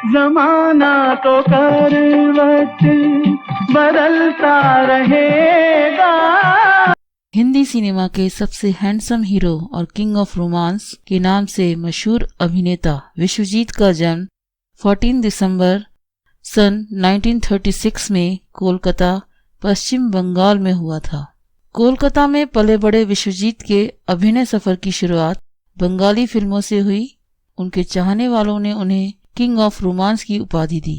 जमाना तो करवट बदलता रहेगा। हिंदी सिनेमा के सबसे हैंडसम हीरो और किंग ऑफ रोमांस के नाम से मशहूर अभिनेता विश्वजीत का जन्म 14 दिसंबर सन 1936 में कोलकाता, पश्चिम बंगाल में हुआ था। कोलकाता में पले बड़े विश्वजीत के अभिनय सफर की शुरुआत बंगाली फिल्मों से हुई। उनके चाहने वालों ने उन्हें किंग ऑफ रोमांस की उपाधि दी।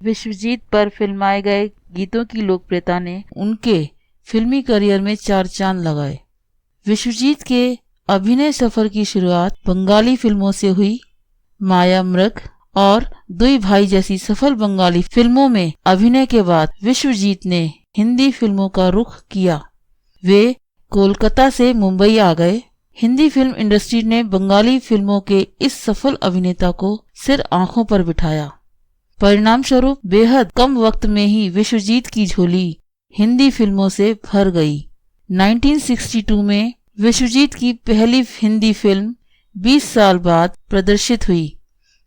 विश्वजीत पर फिल्माए गए गीतों की लोकप्रियता ने उनके फिल्मी करियर में चार चांद लगाए। विश्वजीत के अभिनय सफर की शुरुआत बंगाली फिल्मों से हुई। माया मृग और दुई भाई जैसी सफल बंगाली फिल्मों में अभिनय के बाद विश्वजीत ने हिंदी फिल्मों का रुख किया। वे कोलकाता से मुंबई आ गए। हिंदी फिल्म इंडस्ट्री ने बंगाली फिल्मों के इस सफल अभिनेता को सिर आंखों पर बिठाया। परिणाम स्वरूप बेहद कम वक्त में ही विश्वजीत की झोली हिंदी फिल्मों से भर गई। 1962 में विश्वजीत की पहली हिंदी फिल्म 20 साल बाद प्रदर्शित हुई,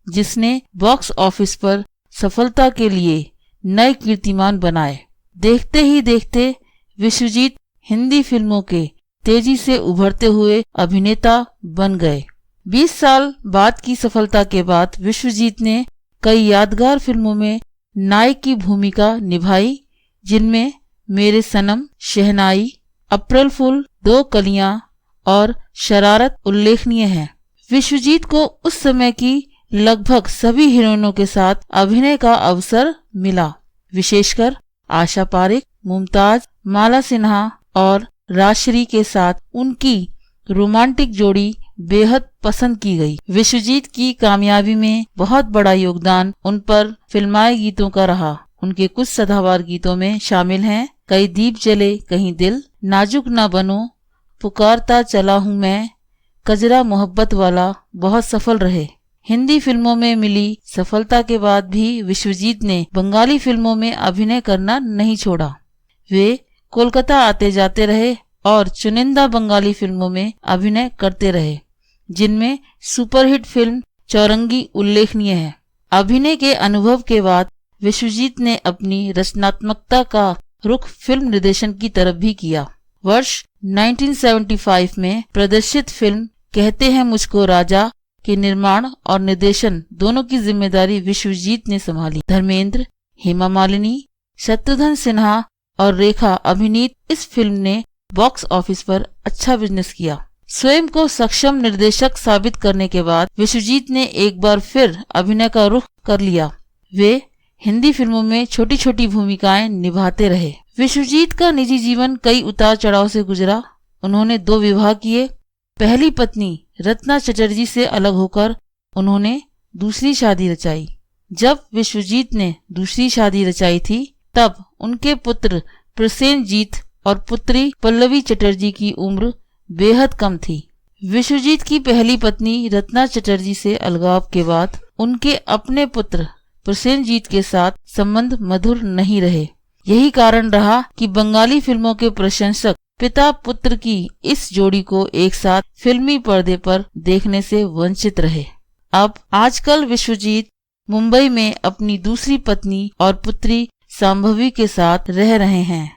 जिसने बॉक्स ऑफिस पर सफलता के लिए नए कीर्तिमान बनाए। देखते ही देखते विश्वजीत हिंदी फिल्मों के तेजी से उभरते हुए अभिनेता बन गए। 20 साल बाद की सफलता के बाद विश्वजीत ने कई यादगार फिल्मों में नायक की भूमिका निभाई, जिनमें मेरे सनम, शहनाई, अप्रैल फूल, दो कलियां और शरारत उल्लेखनीय हैं। विश्वजीत को उस समय की लगभग सभी हीरोइनों के साथ अभिनय का अवसर मिला। विशेषकर आशा पारेख, मुमताज, माला सिन्हा और राजश्री के साथ उनकी रोमांटिक जोड़ी बेहद पसंद की गई। विश्वजीत की कामयाबी में बहुत बड़ा योगदान उन पर फिल्माए गीतों का रहा। उनके कुछ सदाबहार गीतों में शामिल हैं कई दीप जले कहीं दिल, नाजुक ना बनो, पुकारता चला हूँ मैं, कजरा मोहब्बत वाला बहुत सफल रहे। हिंदी फिल्मों में मिली सफलता के बाद भी विश्वजीत ने बंगाली फिल्मों में अभिनय करना नहीं छोड़ा। वे कोलकाता आते जाते रहे और चुनिंदा बंगाली फिल्मों में अभिनय करते रहे, जिनमें सुपरहिट फिल्म चौरंगी उल्लेखनीय है। अभिनय के अनुभव के बाद विश्वजीत ने अपनी रचनात्मकता का रुख फिल्म निर्देशन की तरफ भी किया। वर्ष 1975 में प्रदर्शित फिल्म कहते हैं मुझको राजा के निर्माण और निर्देशन दोनों की जिम्मेदारी विश्वजीत ने संभाली। धर्मेंद्र, हेमा मालिनी, शत्रुघ्न सिन्हा और रेखा अभिनीत इस फिल्म ने बॉक्स ऑफिस पर अच्छा बिजनेस किया। स्वयं को सक्षम निर्देशक साबित करने के बाद विश्वजीत ने एक बार फिर अभिनय का रुख कर लिया। वे हिंदी फिल्मों में छोटी छोटी भूमिकाएं निभाते रहे। विश्वजीत का निजी जीवन कई उतार चढ़ाव से गुजरा। उन्होंने 2 विवाह किए। पहली पत्नी रत्ना चटर्जी से अलग होकर उन्होंने दूसरी शादी रचाई। जब विश्वजीत ने दूसरी शादी रचाई थी, तब उनके पुत्र प्रसेनजीत और पुत्री पल्लवी चटर्जी की उम्र बेहद कम थी। विश्वजीत की पहली पत्नी रत्ना चटर्जी से अलगाव के बाद उनके अपने पुत्र प्रसेनजीत के साथ संबंध मधुर नहीं रहे। यही कारण रहा कि बंगाली फिल्मों के प्रशंसक पिता पुत्र की इस जोड़ी को एक साथ फिल्मी पर्दे पर देखने से वंचित रहे। अब आजकल विश्वजीत मुंबई में अपनी दूसरी पत्नी और पुत्री सांभवी के साथ रह रहे हैं।